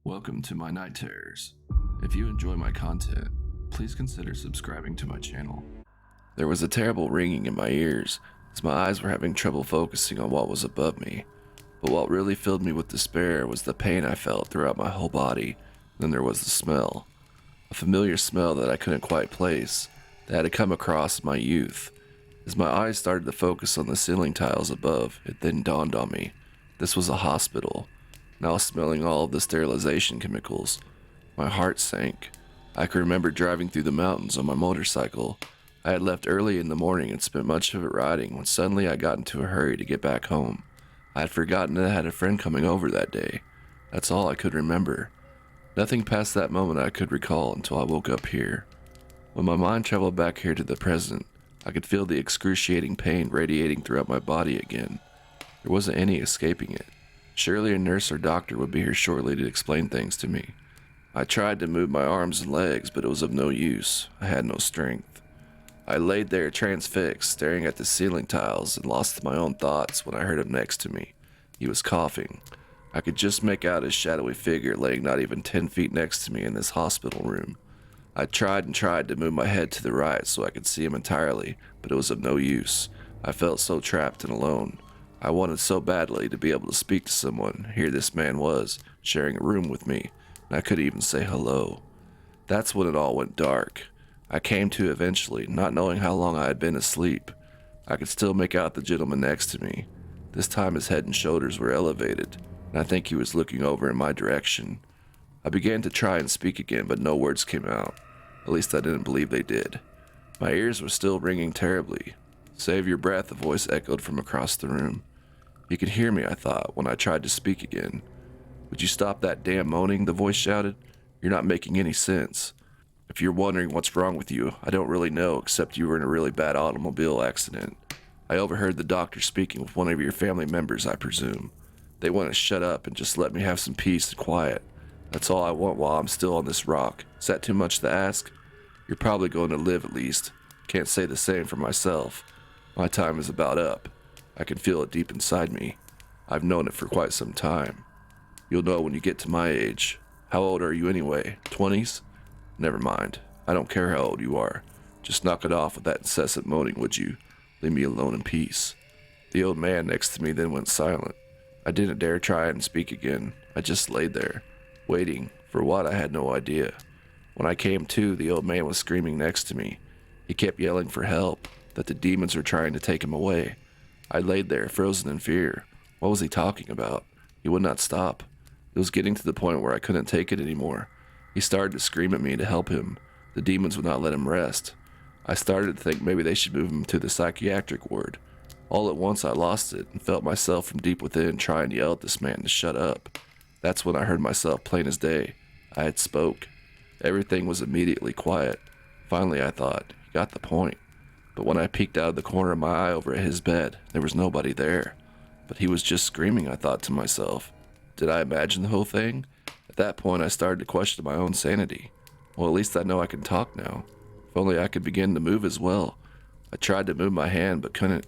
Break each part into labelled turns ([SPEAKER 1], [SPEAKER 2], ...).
[SPEAKER 1] Welcome to my night terrors. If you enjoy my content, please consider subscribing to my channel. There was a terrible ringing in my ears as my eyes were having trouble focusing on what was above me. But what really filled me with despair was the pain I felt throughout my whole body. Then there was the smell. A familiar smell that I couldn't quite place, that had come across in my youth. As my eyes started to focus on the ceiling tiles above, it then dawned on me. This was a hospital. Now smelling all of the sterilization chemicals, my heart sank. I could remember driving through the mountains on my motorcycle. I had left early in the morning and spent much of it riding when suddenly I got into a hurry to get back home. I had forgotten that I had a friend coming over that day. That's all I could remember. Nothing past that moment I could recall until I woke up here. When my mind traveled back here to the present, I could feel the excruciating pain radiating throughout my body again. There wasn't any escaping it. Surely a nurse or doctor would be here shortly to explain things to me. I tried to move my arms and legs, but it was of no use. I had no strength. I laid there transfixed, staring at the ceiling tiles and lost my own thoughts when I heard him next to me. He was coughing. I could just make out his shadowy figure laying not even 10 feet next to me in this hospital room. I tried and tried to move my head to the right so I could see him entirely, but it was of no use. I felt so trapped and alone. I wanted so badly to be able to speak to someone. Here this man was, sharing a room with me, and I couldn't even say hello. That's when it all went dark. I came to eventually, not knowing how long I had been asleep. I could still make out the gentleman next to me. This time his head and shoulders were elevated, and I think he was looking over in my direction. I began to try and speak again, but no words came out. At least I didn't believe they did. My ears were still ringing terribly. "Save your breath," a voice echoed from across the room. He could hear me, I thought, when I tried to speak again. "Would you stop that damn moaning?" the voice shouted. "You're not making any sense. If you're wondering what's wrong with you, I don't really know, except you were in a really bad automobile accident. I overheard the doctor speaking with one of your family members, I presume. They want to shut up and just let me have some peace and quiet. That's all I want while I'm still on this rock. Is that too much to ask? You're probably going to live at least. Can't say the same for myself. My time is about up. I can feel it deep inside me. I've known it for quite some time. You'll know when you get to my age. How old are you anyway? 20s? Never mind. I don't care how old you are. Just knock it off with that incessant moaning, would you? Leave me alone in peace." The old man next to me then went silent. I didn't dare try and speak again. I just laid there, waiting. For what, I had no idea. When I came to, the old man was screaming next to me. He kept yelling for help, that the demons were trying to take him away. I laid there, frozen in fear. What was he talking about? He would not stop. It was getting to the point where I couldn't take it anymore. He started to scream at me to help him. The demons would not let him rest. I started to think maybe they should move him to the psychiatric ward. All at once I lost it and felt myself from deep within try and yell at this man to shut up. That's when I heard myself plain as day. I had spoke. Everything was immediately quiet. Finally, I thought, he got the point. But when I peeked out of the corner of my eye over at his bed, there was nobody there. But he was just screaming, I thought to myself. Did I imagine the whole thing? At that point, I started to question my own sanity. Well, at least I know I can talk now. If only I could begin to move as well. I tried to move my hand, but couldn't.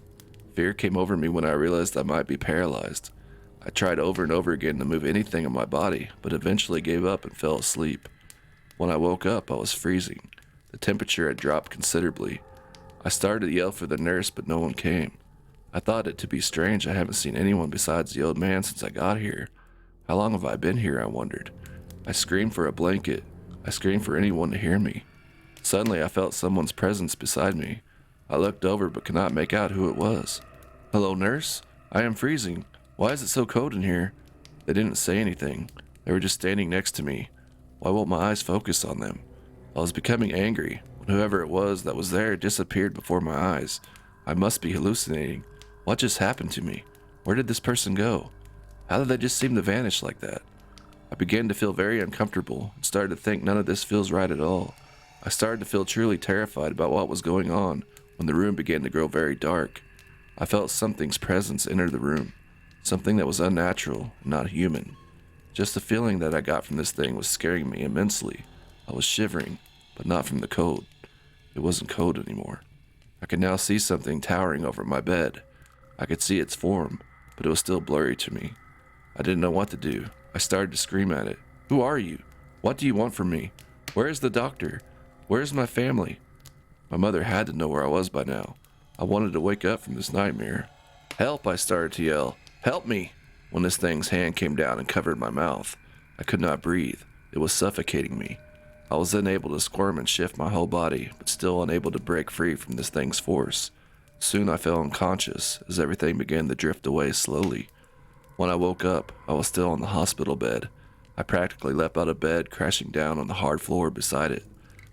[SPEAKER 1] Fear came over me when I realized I might be paralyzed. I tried over and over again to move anything in my body, but eventually gave up and fell asleep. When I woke up, I was freezing. The temperature had dropped considerably. I started to yell for the nurse, but no one came. I thought it to be strange I haven't seen anyone besides the old man since I got here. How long have I been here, I wondered. I screamed for a blanket. I screamed for anyone to hear me. Suddenly I felt someone's presence beside me. I looked over but could not make out who it was. "Hello, nurse? I am freezing. Why is it so cold in here?" They didn't say anything. They were just standing next to me. Why won't my eyes focus on them? I was becoming angry. Whoever it was that was there disappeared before my eyes. I must be hallucinating. What just happened to me? Where did this person go? How did they just seem to vanish like that? I began to feel very uncomfortable and started to think none of this feels right at all. I started to feel truly terrified about what was going on when the room began to grow very dark. I felt something's presence enter the room, something that was unnatural and not human. Just the feeling that I got from this thing was scaring me immensely. I was shivering, but not from the cold. It wasn't cold anymore. I could now see something towering over my bed. I could see its form, but it was still blurry to me. I didn't know what to do. I started to scream at it. Who are you? What do you want from me? Where is the doctor? Where is my family? My mother had to know where I was by now. I wanted to wake up from this nightmare. Help, I started to yell. Help me! When this thing's hand came down and covered my mouth. I could not breathe. It was suffocating me. I was then able to squirm and shift my whole body, but still unable to break free from this thing's force. Soon I fell unconscious as everything began to drift away slowly. When I woke up, I was still on the hospital bed. I practically leapt out of bed, crashing down on the hard floor beside it.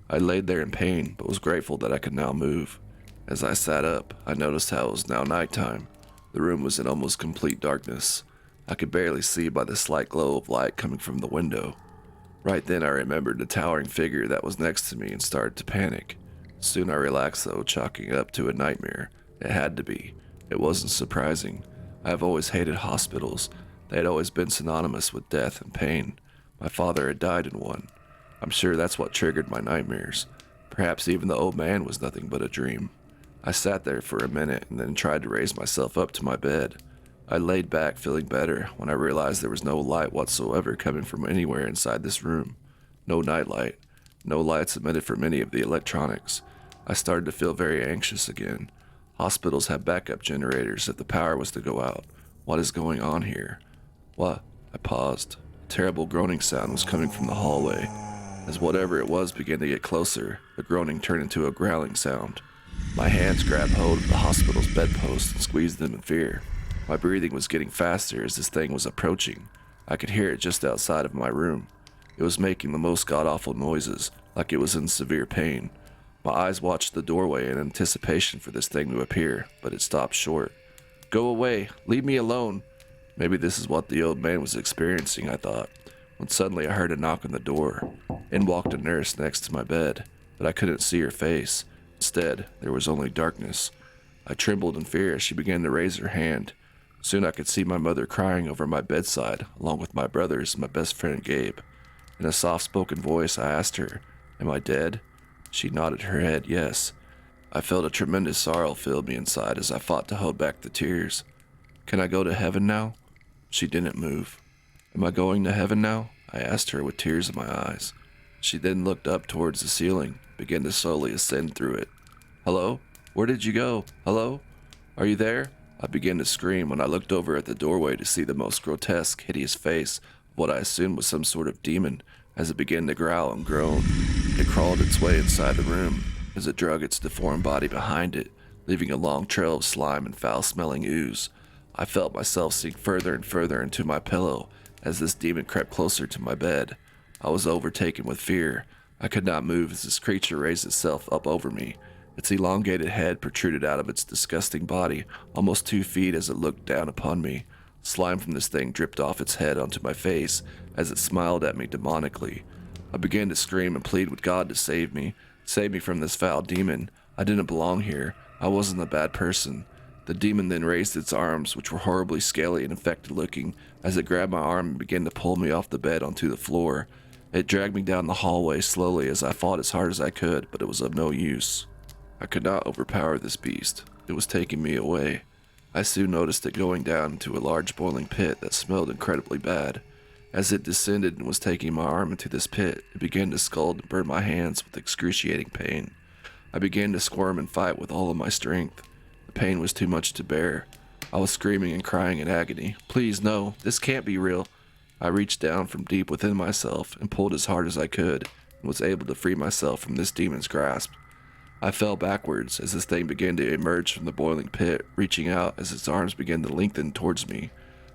[SPEAKER 1] I laid there in pain, but was grateful that I could now move. As I sat up, I noticed how it was now nighttime. The room was in almost complete darkness. I could barely see by the slight glow of light coming from the window. Right then I remembered the towering figure that was next to me and started to panic. Soon I relaxed though, chalking it up to a nightmare. It had to be. It wasn't surprising. I have always hated hospitals. They had always been synonymous with death and pain. My father had died in one. I'm sure that's what triggered my nightmares. Perhaps even the old man was nothing but a dream. I sat there for a minute and then tried to raise myself up to my bed. I laid back feeling better when I realized there was no light whatsoever coming from anywhere inside this room. No nightlight. No lights emitted from any of the electronics. I started to feel very anxious again. Hospitals have backup generators if the power was to go out. What is going on here? What? I paused. A terrible groaning sound was coming from the hallway. As whatever it was began to get closer, the groaning turned into a growling sound. My hands grabbed hold of the hospital's bedpost and squeezed them in fear. My breathing was getting faster as this thing was approaching. I could hear it just outside of my room. It was making the most god-awful noises, like it was in severe pain. My eyes watched the doorway in anticipation for this thing to appear, but it stopped short. Go away! Leave me alone! Maybe this is what the old man was experiencing, I thought, when suddenly I heard a knock on the door. In walked a nurse next to my bed, but I couldn't see her face. Instead, there was only darkness. I trembled in fear as she began to raise her hand. Soon I could see my mother crying over my bedside, along with my brothers and my best friend Gabe. In a soft-spoken voice, I asked her, "Am I dead?" She nodded her head, yes. I felt a tremendous sorrow fill me inside as I fought to hold back the tears. Can I go to heaven now? She didn't move. Am I going to heaven now? I asked her with tears in my eyes. She then looked up towards the ceiling, began to slowly ascend through it. Hello? Where did you go? Hello? Are you there? I began to scream when I looked over at the doorway to see the most grotesque, hideous face of what I assumed was some sort of demon as it began to growl and groan. It crawled its way inside the room as it drug its deformed body behind it, leaving a long trail of slime and foul-smelling ooze. I felt myself sink further and further into my pillow as this demon crept closer to my bed. I was overtaken with fear. I could not move as this creature raised itself up over me. Its elongated head protruded out of its disgusting body, almost 2 feet as it looked down upon me. Slime from this thing dripped off its head onto my face as it smiled at me demonically. I began to scream and plead with God to save me from this foul demon. I didn't belong here. I wasn't a bad person. The demon then raised its arms, which were horribly scaly and infected looking, as it grabbed my arm and began to pull me off the bed onto the floor. It dragged me down the hallway slowly as I fought as hard as I could, but it was of no use. I could not overpower this beast. It was taking me away. I soon noticed it going down into a large boiling pit that smelled incredibly bad. As it descended and was taking my arm into this pit, it began to scald and burn my hands with excruciating pain. I began to squirm and fight with all of my strength. The pain was too much to bear. I was screaming and crying in agony. Please, no, this can't be real. I reached down from deep within myself and pulled as hard as I could and was able to free myself from this demon's grasp. I fell backwards as this thing began to emerge from the boiling pit, reaching out as its arms began to lengthen towards me.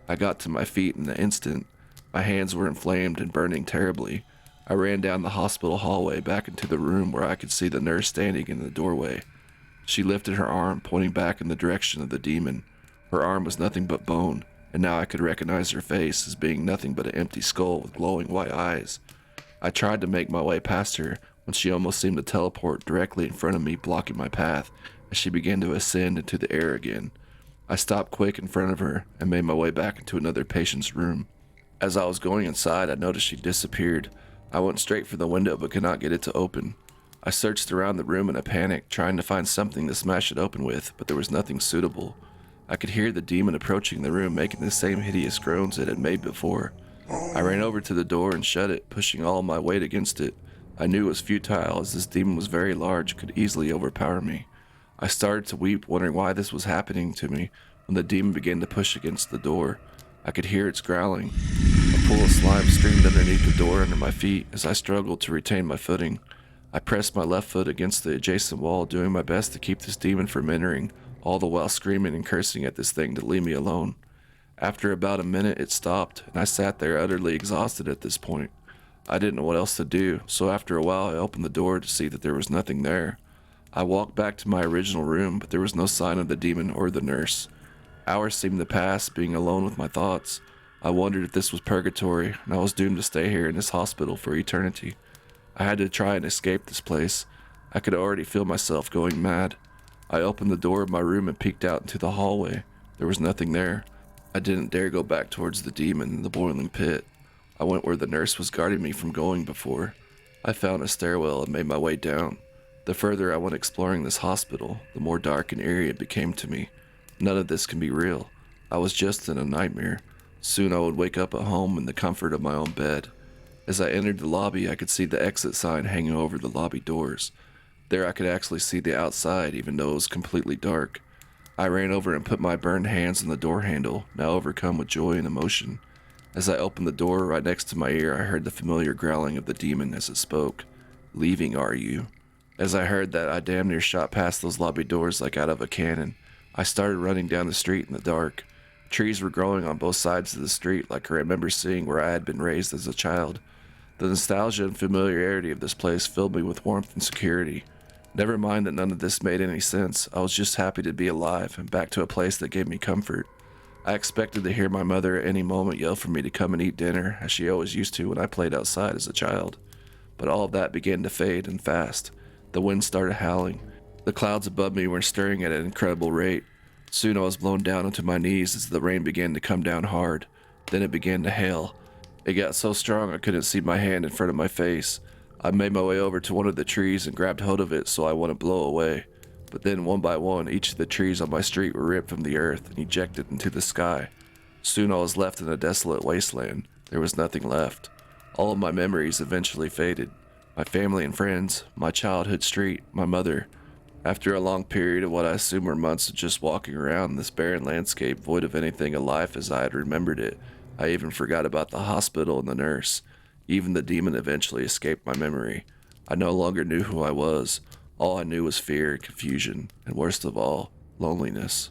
[SPEAKER 1] I got to my feet in an instant. My hands were inflamed and burning terribly. I ran down the hospital hallway back into the room where I could see the nurse standing in the doorway. She lifted her arm, pointing back in the direction of the demon. Her arm was nothing but bone, and now I could recognize her face as being nothing but an empty skull with glowing white eyes. I tried to make my way past her when she almost seemed to teleport directly in front of me, blocking my path as she began to ascend into the air again. I stopped quick in front of her and made my way back into another patient's room. As I was going inside, I noticed she disappeared. I went straight for the window but could not get it to open. I searched around the room in a panic, trying to find something to smash it open with, but there was nothing suitable. I could hear the demon approaching the room, making the same hideous groans it had made before. I ran over to the door and shut it, pushing all my weight against it. I knew it was futile, as this demon was very large and could easily overpower me. I started to weep, wondering why this was happening to me, when the demon began to push against the door. I could hear its growling. A pool of slime streamed underneath the door under my feet as I struggled to retain my footing. I pressed my left foot against the adjacent wall, doing my best to keep this demon from entering, all the while screaming and cursing at this thing to leave me alone. After about a minute, it stopped, and I sat there utterly exhausted at this point. I didn't know what else to do, so after a while I opened the door to see that there was nothing there. I walked back to my original room, but there was no sign of the demon or the nurse. Hours seemed to pass, being alone with my thoughts. I wondered if this was purgatory, and I was doomed to stay here in this hospital for eternity. I had to try and escape this place. I could already feel myself going mad. I opened the door of my room and peeked out into the hallway. There was nothing there. I didn't dare go back towards the demon in the boiling pit. I went where the nurse was guarding me from going before. I found a stairwell and made my way down. The further I went exploring this hospital, the more dark and eerie it became to me. None of this can be real. I was just in a nightmare. Soon I would wake up at home in the comfort of my own bed. As I entered the lobby, I could see the exit sign hanging over the lobby doors. There I could actually see the outside, even though it was completely dark. I ran over and put my burned hands on the door handle, now overcome with joy and emotion. As I opened the door right next to my ear, I heard the familiar growling of the demon as it spoke. "Leaving, are you?" As I heard that, I damn near shot past those lobby doors like out of a cannon. I started running down the street in the dark. Trees were growing on both sides of the street like I remember seeing where I had been raised as a child. The nostalgia and familiarity of this place filled me with warmth and security. Never mind that none of this made any sense. I was just happy to be alive and back to a place that gave me comfort. I expected to hear my mother at any moment yell for me to come and eat dinner, as she always used to when I played outside as a child. But all of that began to fade, and fast. The wind started howling. The clouds above me were stirring at an incredible rate. Soon I was blown down onto my knees as the rain began to come down hard. Then it began to hail. It got so strong I couldn't see my hand in front of my face. I made my way over to one of the trees and grabbed hold of it so I wouldn't blow away. But then one by one, each of the trees on my street were ripped from the earth and ejected into the sky. Soon I was left in a desolate wasteland. There was nothing left. All of my memories eventually faded. My family and friends, my childhood street, my mother. After a long period of what I assume were months of just walking around this barren landscape void of anything alive as I had remembered it, I even forgot about the hospital and the nurse. Even the demon eventually escaped my memory. I no longer knew who I was. All I knew was fear, confusion, and worst of all, loneliness.